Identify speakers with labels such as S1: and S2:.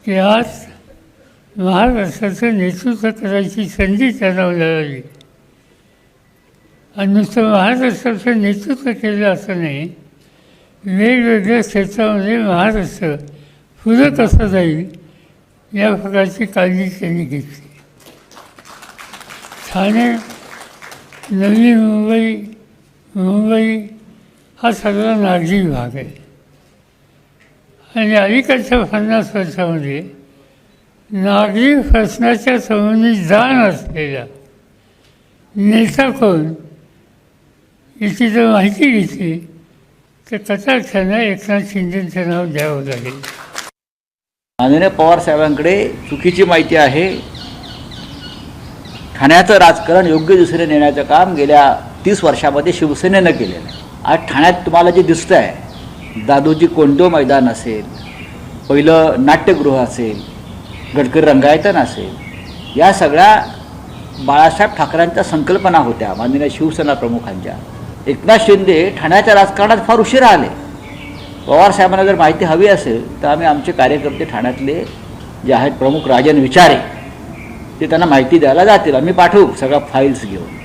S1: की आज महाराष्ट्राचं नेतृत्व करायची संधी त्यांना मिळाली. आणि नुसतं महाराष्ट्राचं नेतृत्व केलं असं नाही, वेगवेगळ्या क्षेत्रामध्ये महाराष्ट्र पुढं कसं जाईल या प्रकारची काळजी त्यांनी घेतली. ठाणे, नवी मुंबई हा सगळा नागरी भाग आहे. आणि अलीकडच्या 50 वर्षामध्ये नागरी प्रश्नाच्या संबंधी जाण असलेला नेता कोण याची जर माहिती घेतली तर कटाक्षानं एकनाथ शिंदेचं नाव द्यावं लागेल.
S2: माननीय पवार साहेबांकडे चुकीची माहिती आहे. ठाण्याचं राजकारण योग्य दिशेने नेण्याचं काम गेल्या 30 वर्षामध्ये शिवसेनेनं केलेलं आहे. आज ठाण्यात तुम्हाला जे दिसतं आहे, दादोजी कोंडो मैदान असेल, पहिलं नाट्यगृह असेल, गडकरी रंगायतन असेल, या सगळ्या बाळासाहेब ठाकरेंच्या संकल्पना होत्या, माननीय शिवसेना प्रमुखांच्या. एकनाथ शिंदे ठाण्याच्या राजकारणात फार उशिरा आले. पवार साहेबांना जर माहिती हवी असेल तर आम्ही आमचे कार्यकर्ते ठाण्यातले जे आहेत प्रमुख राजन विचारे ते त्यांना माहिती द्यायला जातील. आम्ही पाठवू सगळ्या फाईल्स घेऊन.